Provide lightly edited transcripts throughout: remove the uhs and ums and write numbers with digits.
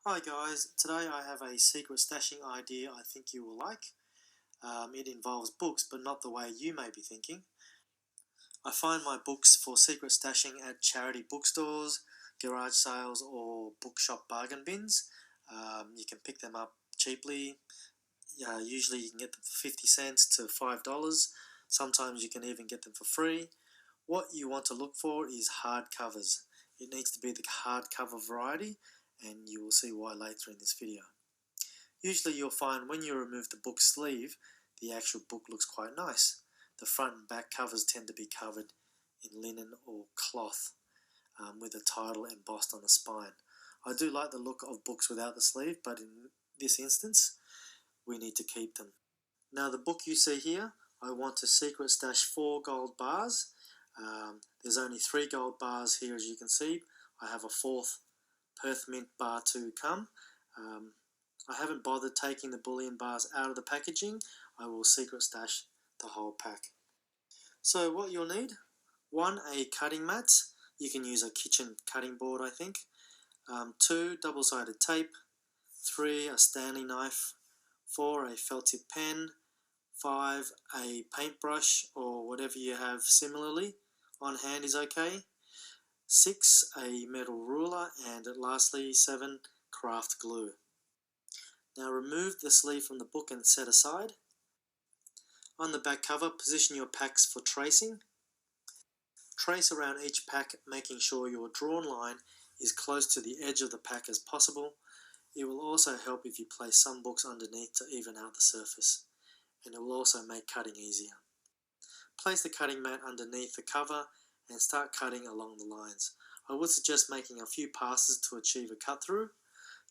Hi guys, today I have a secret stashing idea I think you will like. It involves books, but not the way you may be thinking. I find my books for secret stashing at charity bookstores, garage sales, or bookshop bargain bins. You can pick them up cheaply. Usually you can get them for 50 cents to $5. Sometimes you can even get them for free. What you want to look for is hard covers. It needs to be the hardcover variety, and you will see why later in this video. Usually you'll find when you remove the book sleeve, the actual book looks quite nice. The front and back covers tend to be covered in linen or cloth with a title embossed on the spine. I do like the look of books without the sleeve, but in this instance, we need to keep them. Now the book you see here, I want to secret stash 4 gold bars. There's only 3 gold bars here, as you can see. I have a 4th Perth Mint bar to come. I haven't bothered taking the bullion bars out of the packaging. I will secret stash the whole pack. So what you'll need: 1, a cutting mat. You can use a kitchen cutting board, I think. 2, double-sided tape. 3, a Stanley knife. 4, a felt tip pen. 5, a paintbrush or whatever you have similarly on hand is okay. 6, a metal ruler, and lastly 7, craft glue. Now remove the sleeve from the book and set aside. On the back cover, position your packs for tracing. Trace around each pack, making sure your drawn line is close to the edge of the pack as possible. It will also help if you place some books underneath to even out the surface, and it will also make cutting easier. Place the cutting mat underneath the cover and start cutting along the lines. I would suggest making a few passes to achieve a cut through.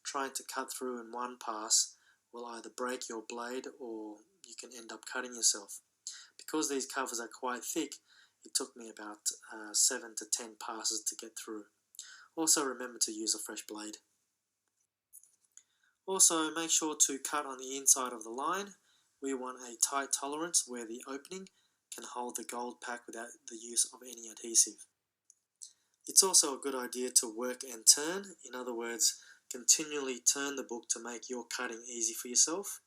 Trying to cut through in one pass will either break your blade or you can end up cutting yourself. Because these covers are quite thick, it took me about 7 to 10 passes to get through. Also remember to use a fresh blade. Also make sure to cut on the inside of the line. We want a tight tolerance where the opening can hold the gold pack without the use of any adhesive. It's also a good idea to work and turn. In other words, continually turn the book to make your cutting easy for yourself,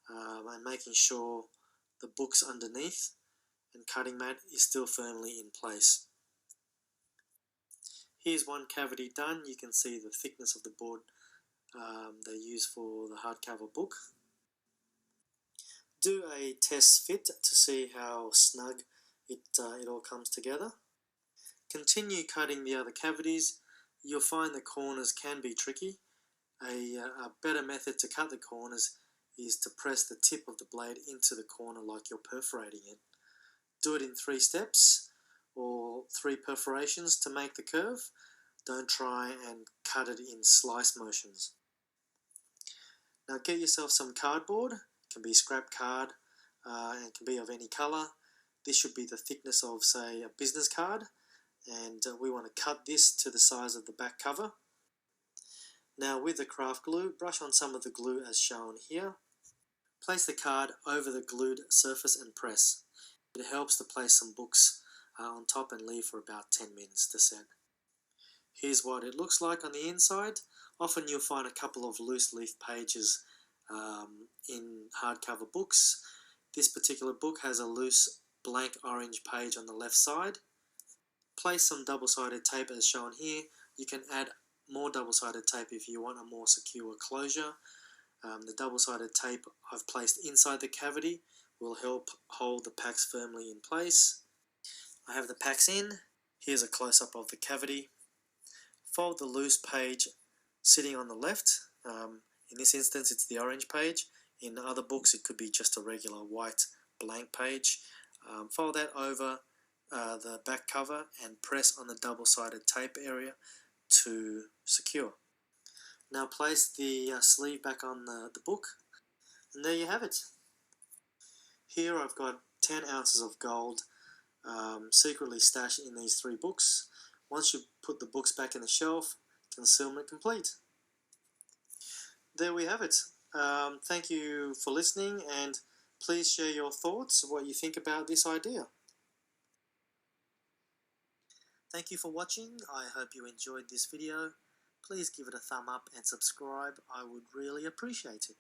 and making sure the book's underneath and cutting mat is still firmly in place. Here's one cavity done. You can see the thickness of the board they use for the hardcover book. Do a test fit to see how snug it all comes together. Continue cutting the other cavities. You'll find the corners can be tricky. A better method to cut the corners is to press the tip of the blade into the corner like you're perforating it. Do it in 3 steps or 3 perforations to make the curve. Don't try and cut it in slice motions. Now get yourself some cardboard. It can be scrap card and can be of any colour. This should be the thickness of, say, a business card, and we want to cut this to the size of the back cover. Now with the craft glue, brush on some of the glue as shown here. Place the card over the glued surface and press. It helps to place some books on top and leave for about 10 minutes to set. Here's what it looks like on the inside. Often you'll find a couple of loose leaf pages in hardcover books. This particular book has a loose blank orange page on the left side. Place some double-sided tape as shown here. You can add more double-sided tape if you want a more secure closure. The double-sided tape I've placed inside the cavity will help hold the packs firmly in place. I have the packs in. Here's a close-up of the cavity. Fold the loose page sitting on the left. In this instance it's the orange page. In other books it could be just a regular white blank page. Fold that over the back cover and press on the double-sided tape area to secure. Now place the sleeve back on the book, and there you have it. Here I've got 10 ounces of gold secretly stashed in these 3 books. Once you put the books back in the shelf, concealment complete. There we have it. Thank you for listening, and please share your thoughts, what you think about this idea. Thank you for watching. I hope you enjoyed this video. please give it a thumb up and subscribe. I would really appreciate it.